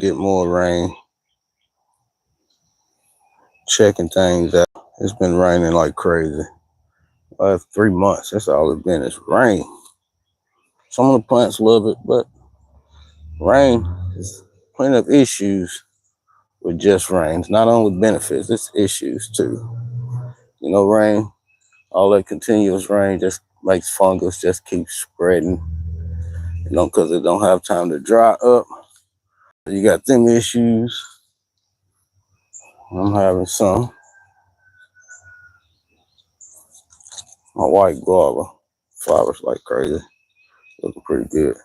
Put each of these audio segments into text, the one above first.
get more rain. Checking things out. It's been raining like crazy. Last 3 months, that's all it's been, is rain. Some of the plants love it, but rain is plenty of issues with just rain. It's not only benefits, it's issues too. You know, rain, all that continuous rain just makes fungus just keep spreading, you know, because it don't have time to dry up. You got them issues. I'm having some. My white guava flowers like crazy. Looking pretty good.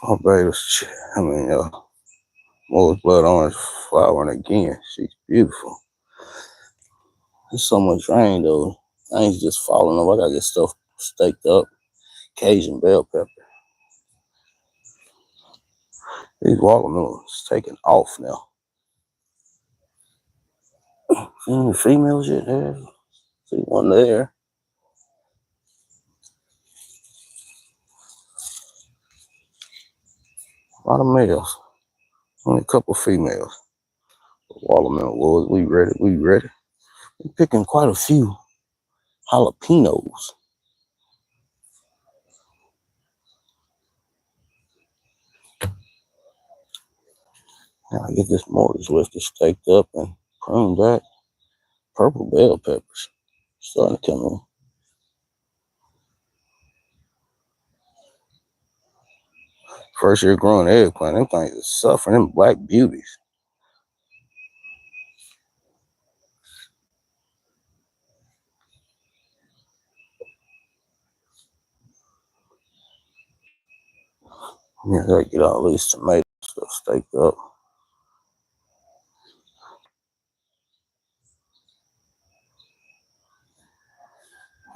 My baby's, Moore's blood orange flowering again. She's beautiful. There's so much rain though. Things just falling over. I gotta get stuff staked up. Cajun bell pepper. These watermelons taking off now. See any females yet there? See one there. A lot of males. Only a couple females. Watermelon Lord, we ready. We ready. We're picking quite a few jalapenos. Now I get this mortgage lifter staked up and pruned back. Purple bell peppers starting to come in. First year growing eggplant, them things are suffering, them black beauties. Yeah, I gotta get all these tomato stuff staked up.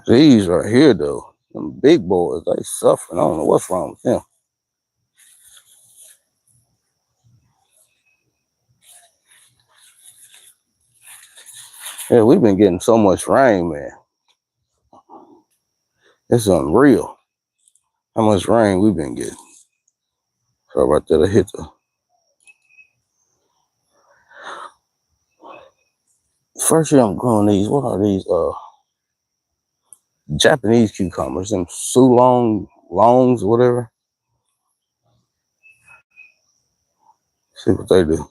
These right here though, them big boys, they suffering. I don't know what's wrong with them. Yeah, we've been getting so much rain, man. It's unreal how much rain we've been getting. So right there, I hit the first year I'm growing these. What are these? Japanese cucumbers, them Sulong longs, whatever. See what they do.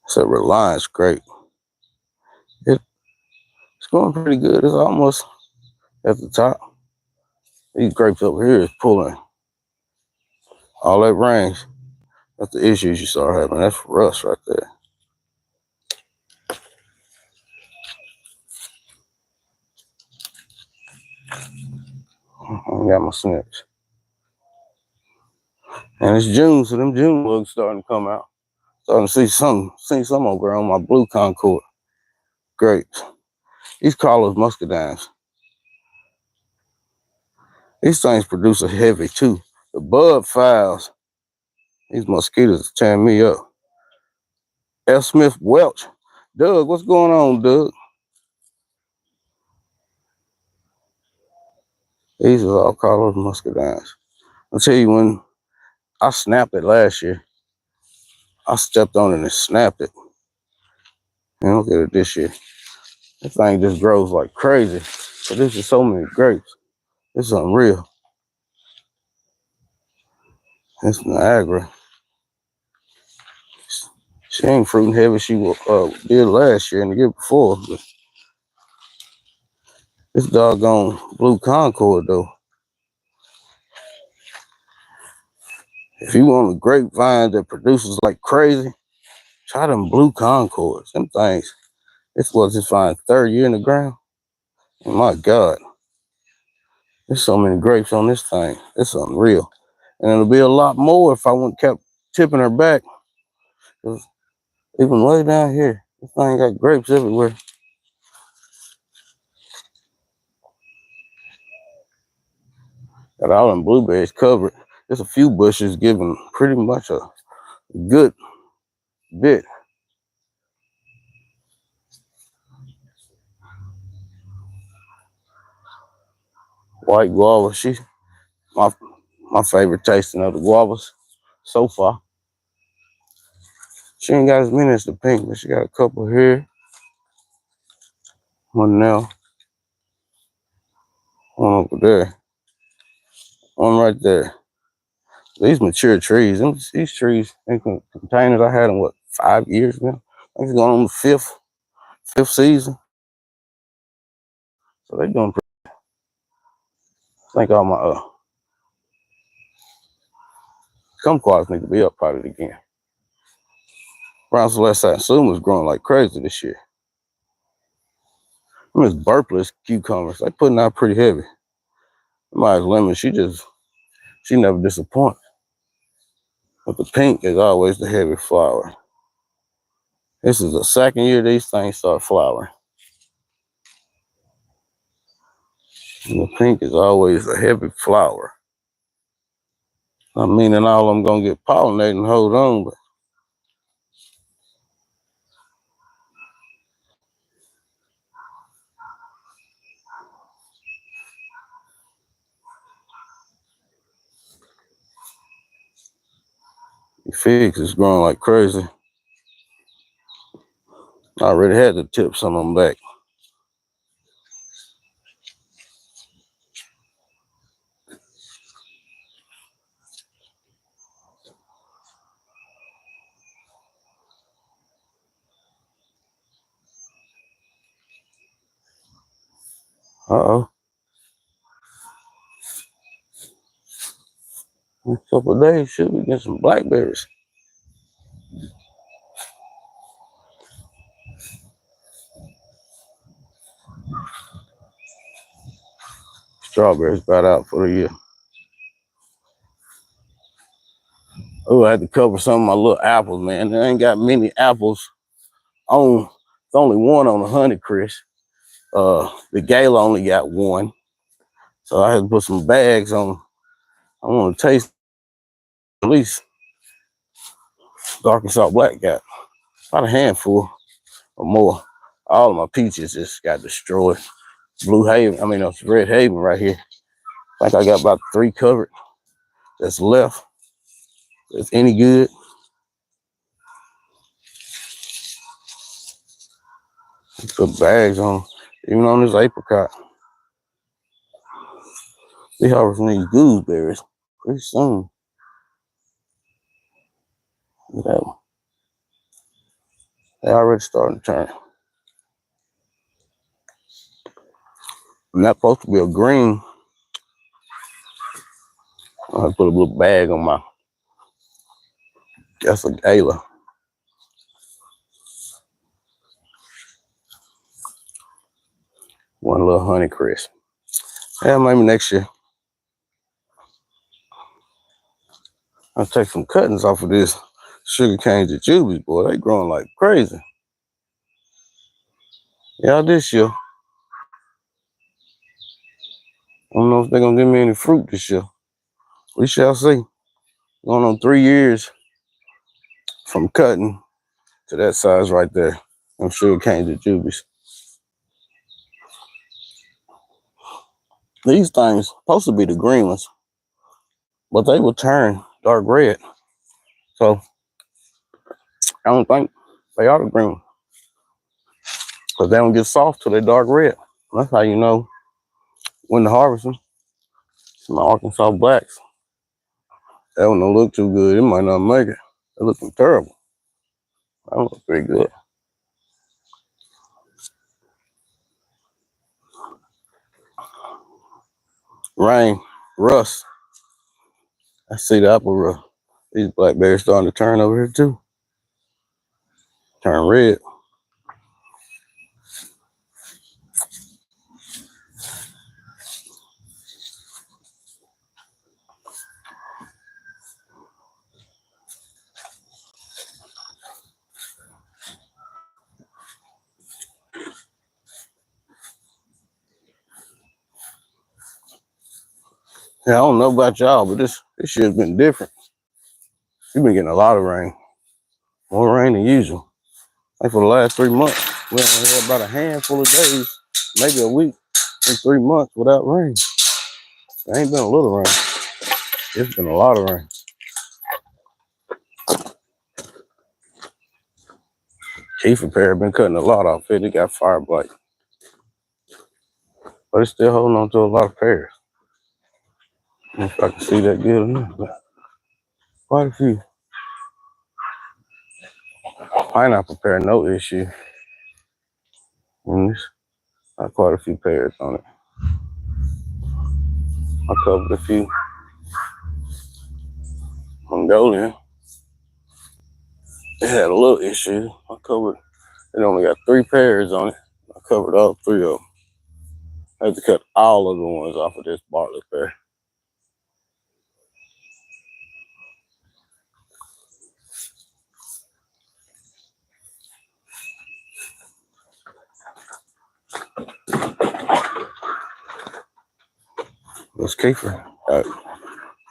It's a Reliance grape. It's going pretty good. It's almost at the top. These grapes over here is pulling all that rain. That's the issues you start having. That's rust right there. I got my snips. And it's June, so them June bugs starting to come out. Starting to see some over on my blue Concord grapes. These Carlos muscadines. These things produce a heavy too. The bud files. These mosquitoes are tearing me up. F. Smith Welch. Doug, what's going on, Doug? These are all Carlos muscadines. I'll tell you, when I snapped it last year, I stepped on it and snapped it. And look at it this year. This thing just grows like crazy. But this is so many grapes. This is unreal. It's Niagara. She ain't fruiting heavy. She did last year and the year before. But this doggone blue Concord, though. If you want a grapevine that produces like crazy, try them blue Concords. Them things. This was his fine third year in the ground. Oh my God. There's so many grapes on this thing. It's unreal. And it'll be a lot more if I wouldn't kept tipping her back. Because even way down here, this thing got grapes everywhere. Got all them blueberries covered. There's a few bushes giving pretty much a good bit. White guava, my My favorite tasting of the guavas so far. She ain't got as many as the pink, but she got a couple here. One now. One over there. One right there. These mature trees. These trees in containers, I had them, what, 5 years now? I think it's going on the fifth season. So they doing pretty. I think all my kumquats need to be up potted again. Brown Celeste Satsuma is growing like crazy this year. Miss Burpless cucumbers, they putting out pretty heavy. Mine's lemon, she never disappoints. But the pink is always the heavy flower. This is the second year these things start flowering. And the pink is always a heavy flower. I mean, and all of them gonna get pollinated and hold on, but the figs is growing like crazy. I already had to tip some of them back. Uh-oh. In a couple of days, should we get some blackberries? Strawberries about out for the year. Oh, I had to cover some of my little apples, man. There ain't got many apples on. It's only one on the Honeycrisp. The Gala only got one. So I had to put some bags on. I want to taste at least Arkansas Black got about a handful or more. All of my peaches just got destroyed. Red Haven right here. I think I got about 3 covered that's left. If any good. Put bags on, even on this apricot. We harvesting these gooseberries pretty soon. Look at that one. They already starting to turn. And that's supposed to be a green. I put a little bag on my. That's a Gala. One little Honeycrisp. Yeah, maybe next year. I'll take some cuttings off of this sugarcane jujubes, boy. They growing like crazy. Yeah, this year. I don't know if they're gonna give me any fruit this year. We shall see. Going on 3 years from cutting to that size right there. I'm sugarcane jujubes. These things supposed to be the green ones, but they will turn dark red. So I don't think they are the green ones, because they don't get soft till they're dark red. That's how you know when to harvest them. My Arkansas Blacks. That one don't look too good. It might not make it. They're looking terrible. That don't look pretty good. Rain, rust. I see the apple rust. These blackberries starting to turn over here too. Turn red. Yeah, I don't know about y'all, but this shit's been different. We've been getting a lot of rain. More rain than usual. Like for the last 3 months, we only had about a handful of days, maybe a week in 3 months without rain. There ain't been a little rain. It's been a lot of rain. Kiefer pear been cutting a lot off it. It got fire blight. But it's still holding on to a lot of pears. If I can see that good enough. Quite a few. Pineapple pear, no issue. And it's got quite a few pears on it. I covered a few. Mongolian. It had a little issue. It only got 3 pears on it. I covered all 3 of them. I had to cut all of the ones off of this Bartlett pear. This Kiefer got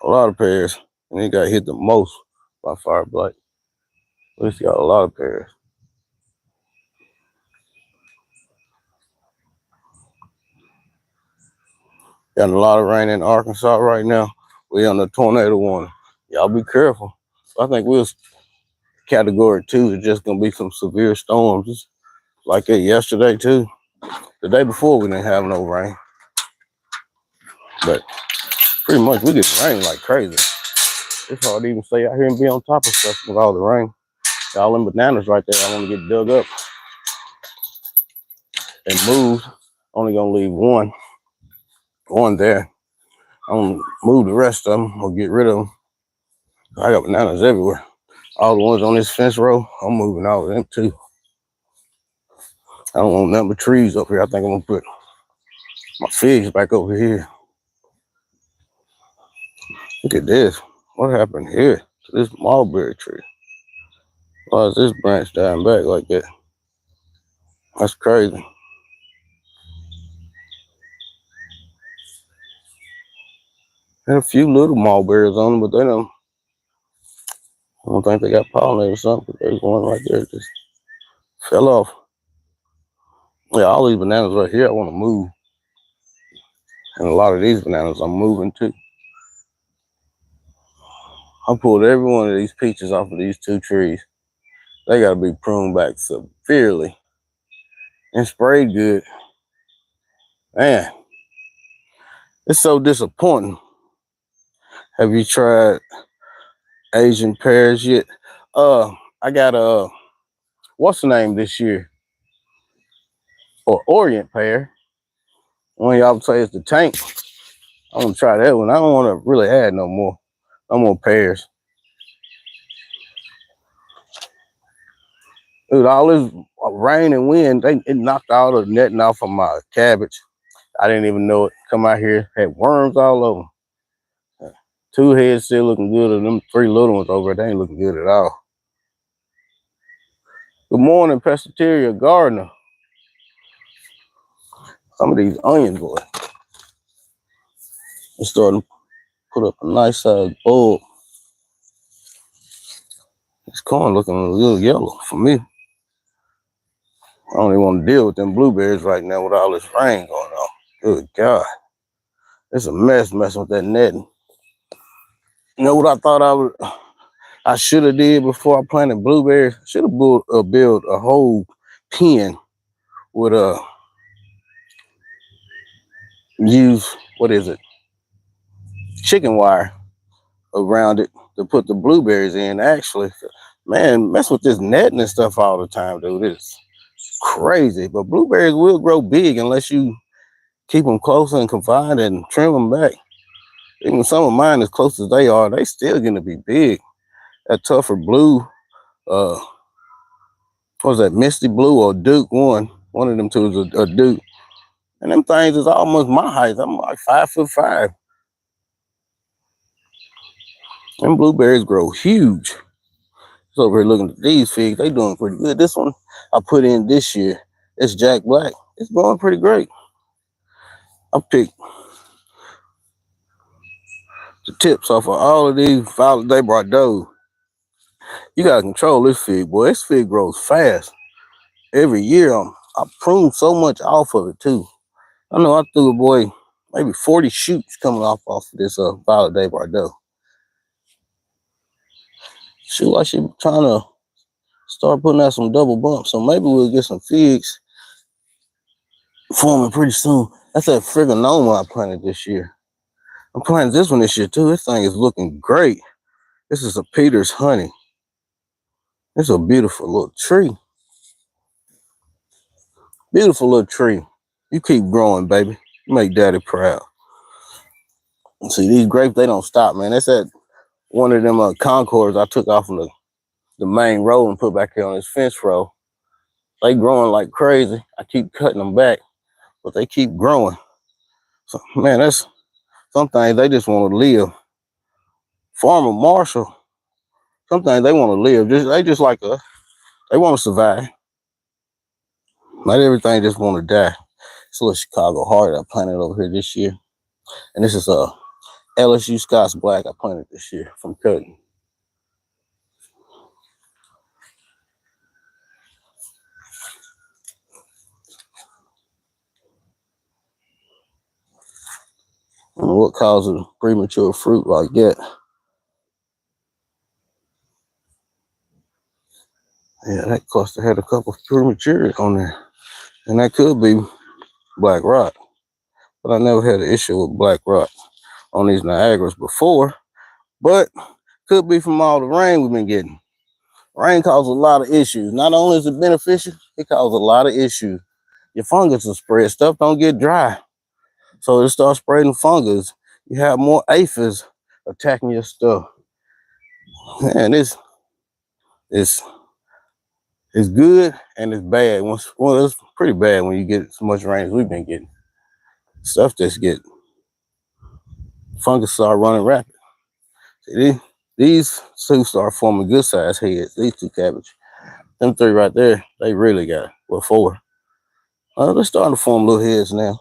a lot of pears, and he got hit the most by fire blight. At least he got a lot of pears. Got a lot of rain in Arkansas right now. We on the tornado warning. Y'all be careful. I think we're category 2. It's just gonna be some severe storms like that yesterday too. The day before we didn't have no rain, but pretty much we get rain like crazy. It's hard to even stay out here and be on top of stuff with all the rain. All them bananas right there, I want to get dug up and moved. Only gonna leave one there. I'm gonna move the rest of them or get rid of them. I got bananas everywhere. All the ones on this fence row, I'm moving all of them too. I don't want nothing but trees up here. I think I'm gonna put my figs back over here. Look at this. What happened here to this mulberry tree? Why is this branch dying back like that? That's crazy. Had a few little mulberries on them, but I don't think they got pollinated or something. There's one right there that just fell off. Yeah, all these bananas right here I want to move. And a lot of these bananas I'm moving too. I pulled every one of these peaches off of these 2 trees. They got to be pruned back severely and sprayed good. Man, it's so disappointing. Have you tried Asian pears yet? I got what's the name this year? Or Orient pear. One of y'all would say it's the tank. I'm gonna try that one. I don't want to really add no more pears. Dude, all this rain and wind, it knocked all the netting off of my cabbage. I didn't even know it. Come out here, had worms all over. 2 heads still looking good, and them 3 little ones over there, they ain't looking good at all. Good morning, Pescateria Gardener. Some of these onions, boy, they're starting to put up a nice size bulb. This corn looking a little yellow for me. I don't even want to deal with them blueberries right now with all this rain going on. Good God. It's a mess messing with that netting. You know what I thought I should have did before I planted blueberries? Should have built a whole pen with chicken wire around it to put the blueberries in. Actually, man, mess with this netting and stuff all the time, dude. It's crazy. But blueberries will grow big unless you keep them close and confined and trim them back. Even some of mine, as close as they are, they still gonna be big. That tougher blue, what was that, Misty Blue or Duke one? One of them two is a Duke. And them things is almost my height. I'm like 5'5". Them blueberries grow huge. So over here looking at these figs, they doing pretty good. This one I put in this year, it's Jack Black. It's growing pretty great. I picked the tips off of all of these Violet de Bordeaux. You gotta control this fig, boy. This fig grows fast. Every year I prune so much off of it too. I know I threw a boy maybe 40 shoots coming off of this Violet de Bordeaux. She like she trying to start putting out some double bumps. So maybe we'll get some figs forming pretty soon. That's that Frigonoma I planted this year. I'm planting this one this year too. This thing is looking great. This is a Peter's Honey. It's a beautiful little tree. Beautiful little tree. You keep growing, baby. You make daddy proud. See, these grapes, they don't stop, man. That's at one of them Concords I took off from the main road and put back here on this fence row. They growing like crazy. I keep cutting them back, but they keep growing. So, man, that's some things they just want to live. Farmer Marshall, sometimes they want to live. They just like us. They want to survive. Not everything just want to die. It's a little Chicago Heart I planted over here this year. And this is a LSU Scots Black I planted this year from cutting. I don't know what causes premature fruit like that. Yeah, that cluster had a couple of premature on there. And that could be black rot. But I never had an issue with black rot on these Niagaras before. But could be from all the rain we've been getting. Rain causes a lot of issues. Not only is it beneficial, it causes a lot of issues. Your fungus will spread. Stuff don't get dry. So it starts spreading fungus. You have more aphids attacking your stuff. Man, it's good and it's bad. Well, it's pretty bad when you get so much rain as we've been getting. Stuff just get fungus start running rapid. See, these two start forming good sized heads. These two cabbage. Them three right there, they really got it. Well, four. They're starting to form little heads now.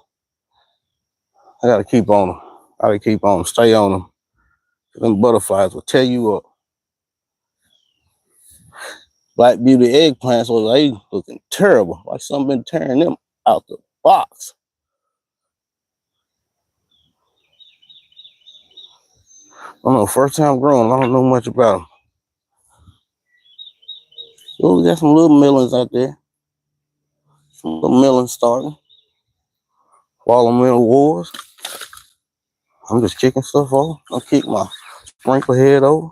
I gotta keep on them. I gotta keep on them. Stay on them. Them butterflies will tear you up. Black Beauty eggplants, well, they looking terrible. Like something been tearing them out the box. I don't know, first time growing, I don't know much about them. Oh, we got some little melons out there. Some little melons starting. Watermelon wars. I'm just kicking stuff off. I'll kick my sprinkler head over.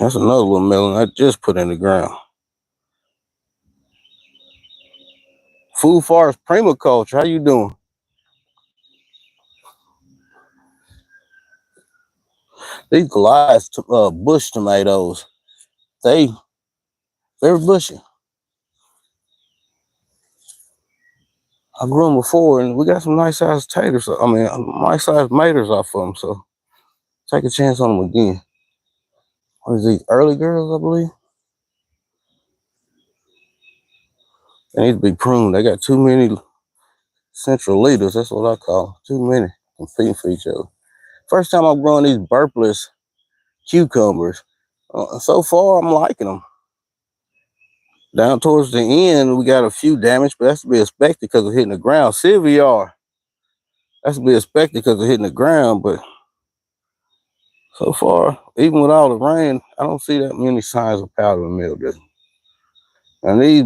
That's another little melon I just put in the ground. Food Forest Permaculture, how you doing? These Goliath bush tomatoes, they're bushy. I grew them before, and we got some nice sized taters. I mean, nice sized maters off of them. So take a chance on them again. What is these early girls? I believe they need to be pruned. They got too many central leaders. That's what I call them. Too many competing for each other. First time I'm growing these burpless cucumbers. So far, I'm liking them. Down towards the end, we got a few damage, but that's to be expected because of hitting the ground. Sylviar, that's to be expected because of hitting the ground, but so far, even with all the rain, I don't see that many signs of powdery mildew. And these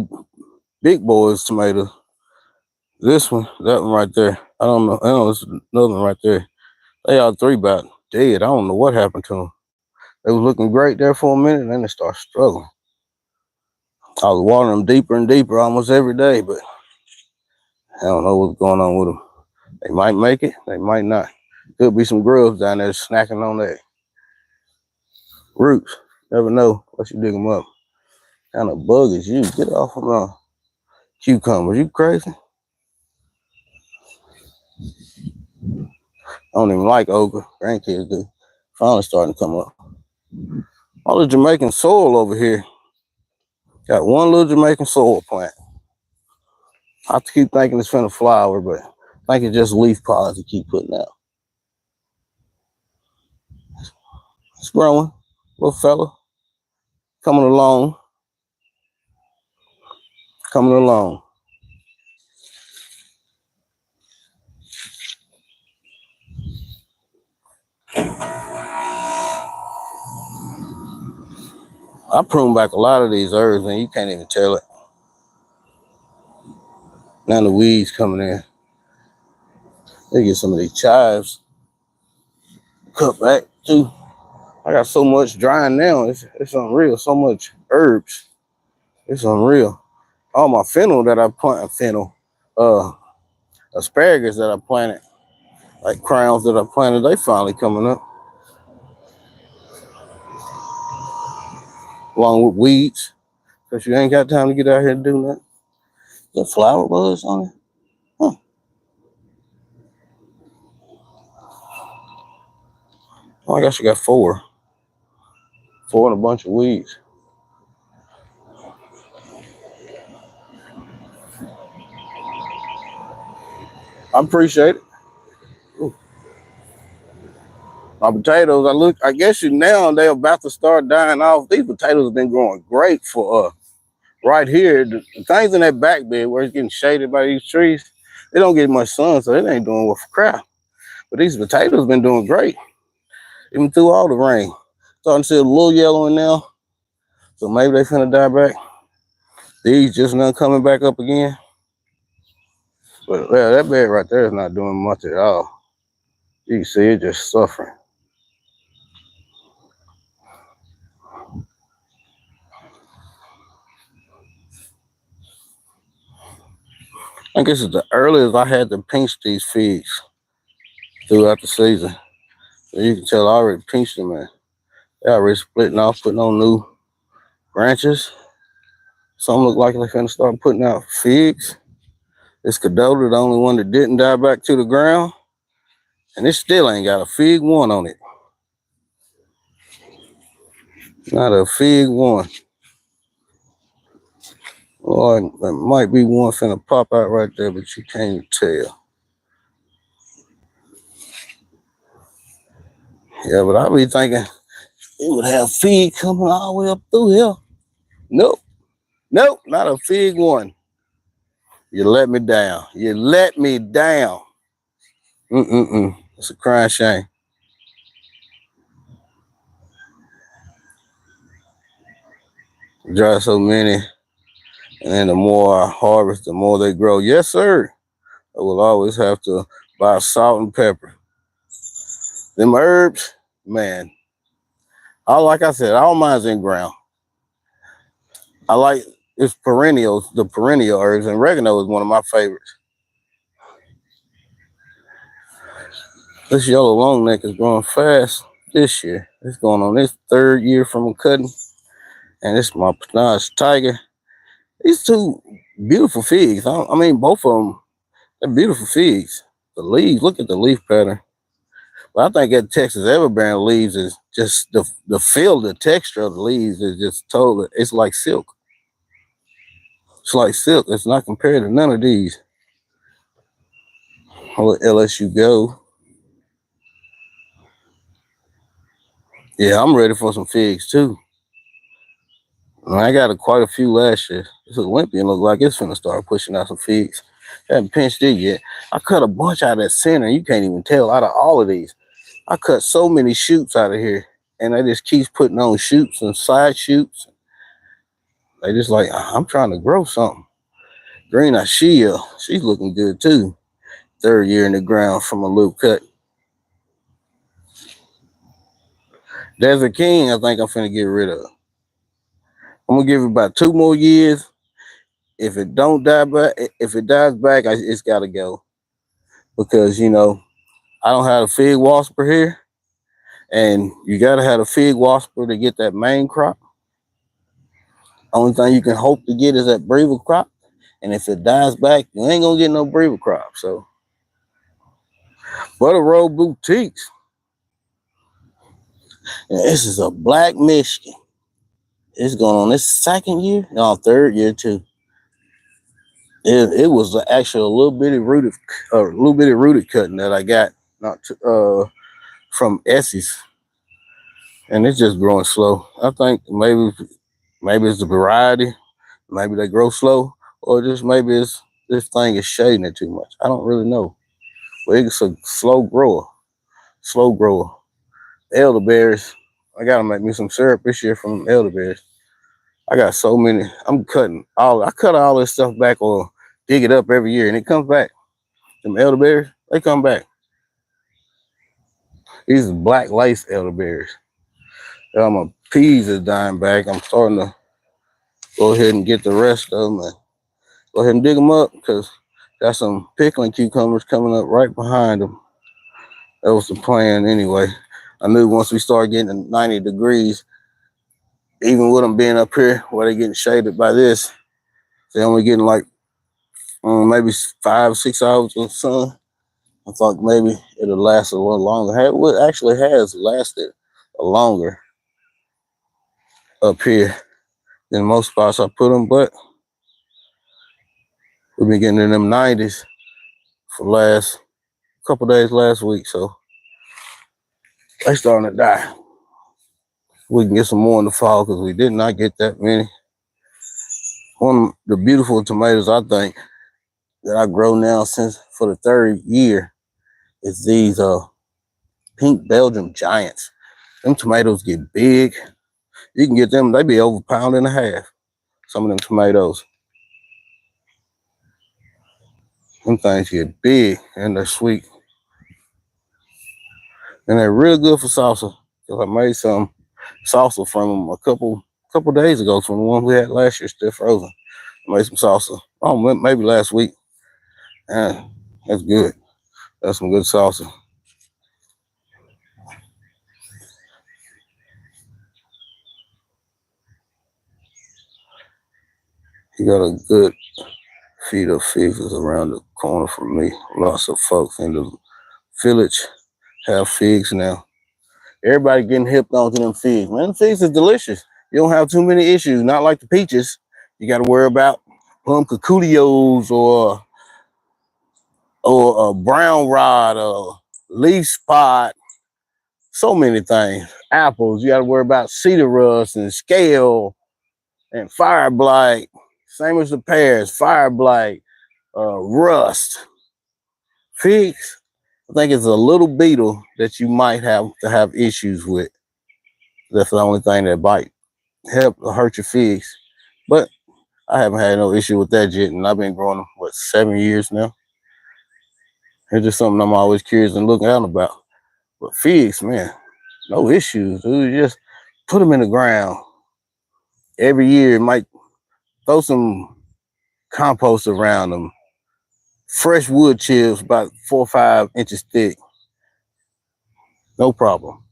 big boys tomatoes, this one, that one right there, I don't know, there's another one right there. They all three about dead. I don't know what happened to them. They was looking great there for a minute, and then they start struggling. I was watering them deeper and deeper almost every day, but I don't know what's going on with them. They might make it, they might not. Could be some grubs down there snacking on that roots. Never know once you dig them up. What kind of bug is you? Get off of my cucumbers. You crazy? I don't even like okra. Grandkids do. Finally starting to come up. All the Jamaican soil over here. Got one little Jamaican soil plant. I have to keep thinking it's finna flower, but I think it's just leaf pods to keep putting out. It's growing, little fella. Coming along. Coming along. I prune back a lot of these herbs and you can't even tell it. Now the weeds coming in. They get some of these chives cut back too. I got so much drying now. It's unreal. So much herbs. It's unreal. All my fennel that I planted, asparagus that I planted, like crowns that I planted, they finally coming up. Along with weeds, because you ain't got time to get out here and do nothing. The flower buds on it. Huh. Oh, I guess you got four. Four and a bunch of weeds. I appreciate it. Ooh. My potatoes, I guess now they're about to start dying off. These potatoes have been growing great for right here. The things in that back bed where it's getting shaded by these trees, they don't get much sun, so it ain't doing well for crap. But these potatoes been doing great, even through all the rain. Starting to see a little yellow in now, so maybe they finna die back. These just not coming back up again. But yeah, that bed right there is not doing much at all. You can see it just suffering. I guess it's the earliest I had to pinch these figs throughout the season. So you can tell I already pinched them, man. They already splitting off, putting on new branches. Some look like they're finna start putting out figs. This Cadota, the only one that didn't die back to the ground. And it still ain't got a fig one on it. Not a fig one. Or there might be one finna pop out right there, but you can't tell. Yeah, but I be thinking it would have fig coming all the way up through here. Nope. Nope, not a fig one. You let me down. You let me down. It's a crying shame. Dry so many, and then the more I harvest, the more they grow. Yes, sir. I will always have to buy salt and pepper. Them herbs, man. Like I said, all mine's in ground. I like it's perennials, the perennial herbs, and oregano is one of my favorites. This yellow long neck is growing fast this year. It's going on its third year from a cutting. And it's my Panache Tiger. These two beautiful figs. I mean, both of them, they're beautiful figs. The leaves, look at the leaf pattern. But I think that Texas Everbearing leaves is just the feel, the texture of the leaves is just totally, it's like silk. It's like silk. It's not compared to none of these. I'll let LSU go. Yeah, I'm ready for some figs too. I got quite a few last year. This Olympian look like it's finna start pushing out some figs. Haven't pinched it yet. I cut a bunch out of that center. You can't even tell out of all of these. I cut so many shoots out of here, and they just keeps putting on shoots and side shoots. They just like, I'm trying to grow something. Green Ashia, she's looking good too. Third year in the ground from a little cut. Desert King, I think I'm finna get rid of. I'm gonna give it about 2 more years. If it don't die back, if it dies back, it's gotta go. Because you know, I don't have a fig wasper here, and you gotta have a fig wasper to get that main crop. Only thing you can hope to get is that Breville crop, and if it dies back, you ain't gonna get no Breville crop. So, Butter Road Boutiques. And this is a Black Michigan. It's going on its second year, no, third year too. It was actually a little bitty rooted cutting that I got from Essie's, and it's just growing slow. I think maybe it's the variety, maybe they grow slow, or just maybe it's this thing is shading it too much. I don't really know, but it's a slow grower. Elderberries. I gotta make me some syrup this year from elderberries. I got so many. I cut all this stuff back or dig it up every year, and it comes back. Them elderberries, they come back. These are black lace elderberries. My peas are dying back. I'm starting to go ahead and get the rest of them and go ahead and dig them up because got some pickling cucumbers coming up right behind them. That was the plan anyway. I knew once we start getting to 90 degrees, even with them being up here where they're getting shaded by this, they're only getting like maybe 5-6 hours of sun. I thought maybe it'll last a little longer. It actually has lasted longer up here than most spots I put them, but we've been getting in them 90s for last couple days last week, so they starting to die. We can get some more in the fall because we did not get that many. One of the beautiful tomatoes I think that I grow now since for the third year is these pink Belgium giants. Them tomatoes get big. You can get them, they be over a pound and a half. Some of them tomatoes. Them things get big and they're sweet. And they're real good for salsa. Because I made some salsa from them a couple days ago from the one we had last year, still frozen. I made some salsa. Oh, maybe last week. And that's good. That's some good salsa. You got a good feed of figs around the corner from me. Lots of folks in the village have figs now. Everybody getting hipped onto them figs. Man, figs is delicious. You don't have too many issues. Not like the peaches. You got to worry about plum cuculios or a brown rot or leaf spot. So many things. Apples. You got to worry about cedar rust and scale and fire blight. Same as the pears. Fire blight, rust. Figs, I think it's a little beetle that you might have to have issues with. That's the only thing that hurt your figs. But I haven't had no issue with that yet, and I've been growing them, 7 years now. It's just something I'm always curious and looking out about. But figs, man, no issues, dude. You just put them in the ground. Every year, might throw some compost around them. Fresh wood chips, about 4 or 5 inches thick. No problem.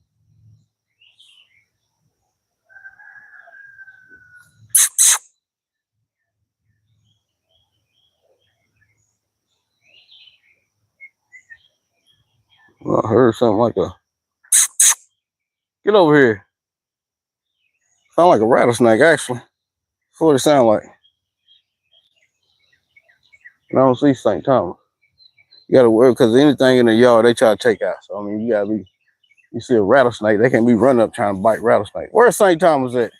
I heard something like a... Get over here. Sound like a rattlesnake, actually. That's what it sounds like. And I don't see St. Thomas. You gotta worry, because anything in the yard, they try to take out. So, I mean, you see a rattlesnake, they can be running up trying to bite rattlesnake. Where's St. Thomas at?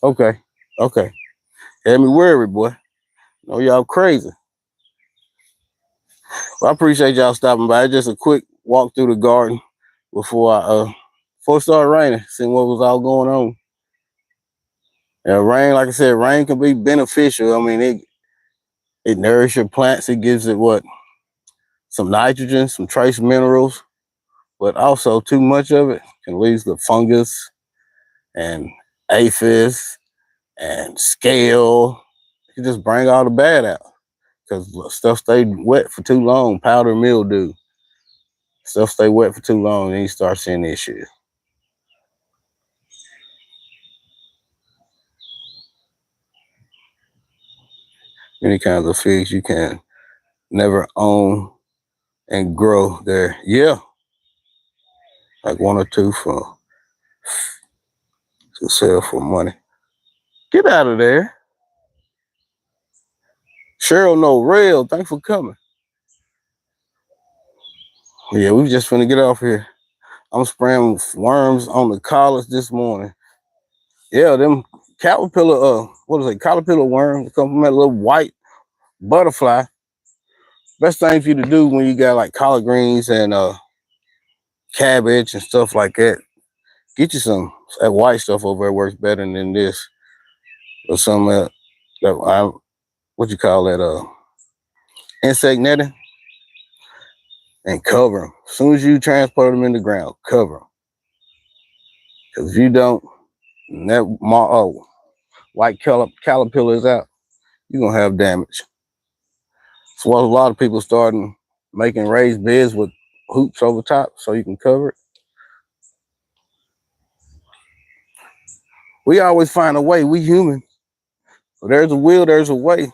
Okay. Had me worried, boy. No, y'all crazy. Well, I appreciate y'all stopping by. Just a quick walk through the garden before it started raining, seeing what was all going on. Rain, like I said, rain can be beneficial. I mean, it nourishes your plants. It gives it some nitrogen, some trace minerals, but also too much of it can lead to fungus and aphis and scale. You just bring all the bad out because stuff stayed wet for too long. Powder mildew. Stuff stay wet for too long, and then you start seeing issues. Many kinds of figs you can never own and grow there. Yeah. Like 1 or 2 to sell for money. Get out of there. Cheryl No Rail, thanks for coming. Yeah, we just finna get off here. I'm spraying worms on the collars this morning. Yeah, them caterpillar, caterpillar worms come from that little white butterfly. Best thing for you to do when you got like collard greens and cabbage and stuff like that. Get you some That white stuff over there works better than this. Or some what you call that? Insect netting, and cover them. As soon as you transport them in the ground, cover them. Because if you don't, and that white caterpillar is out, you're gonna have damage. So a lot of people starting making raised beds with hoops over top so you can cover it. We always find a way. We human. So there's a will, there's a way.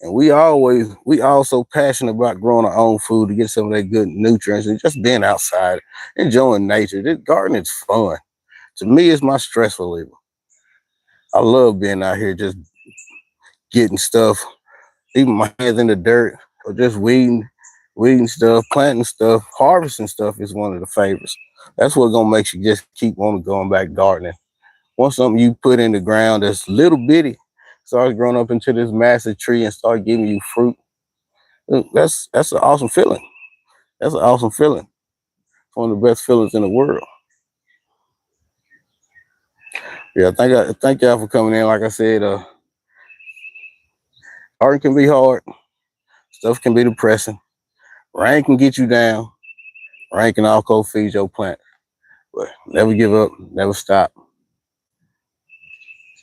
And we also passionate about growing our own food to get some of that good nutrients and just being outside, enjoying nature. This gardening is fun. To me, it's my stress reliever. I love being out here just getting stuff, even my hands in the dirt, or just weeding stuff, planting stuff, harvesting stuff is one of the favorites. That's what gonna make you just keep on going back gardening. Once something you put in the ground that's little bitty starts growing up into this massive tree and start giving you fruit, that's an awesome feeling. That's an awesome feeling. It's one of the best feelings in the world. Yeah, thank y'all for coming in. Like I said, art can be hard. Stuff can be depressing. Rain can get you down. Rain can also feed your plant. But never give up. Never stop.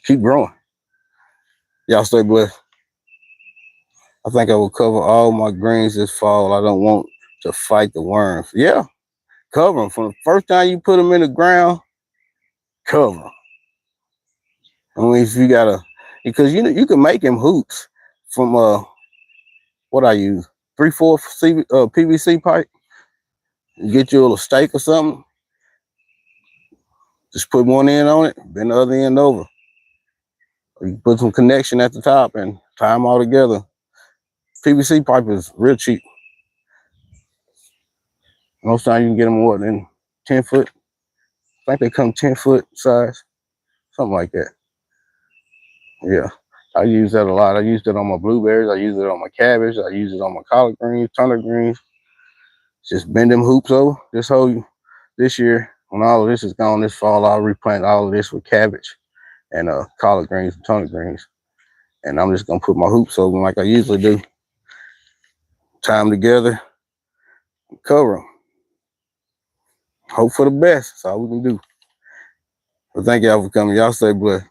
Keep growing. Y'all stay blessed. I think I will cover all my greens this fall. I don't want to fight the worms. Yeah, cover them. From the first time you put them in the ground, cover them. I mean, if you gotta, because you can make them hoops from what I use, 3/4 PVC pipe. You get you a little stake or something. Just put one end on it, bend the other end over. Or you put some connection at the top and tie them all together. PVC pipe is real cheap. Most times you can get them more than 10 foot. I think they come 10 foot size, something like that. Yeah, I use that a lot. I used it on my blueberries. I use it on my cabbage. I use it on my collard greens, turnip greens. Just bend them hoops over. This year, when all of this is gone this fall, I'll replant all of this with cabbage and collard greens and turnip greens. And I'm just gonna put my hoops over them like I usually do. Tie them together, cover them. Hope for the best. That's all we can do. Well, thank y'all for coming. Y'all stay blessed.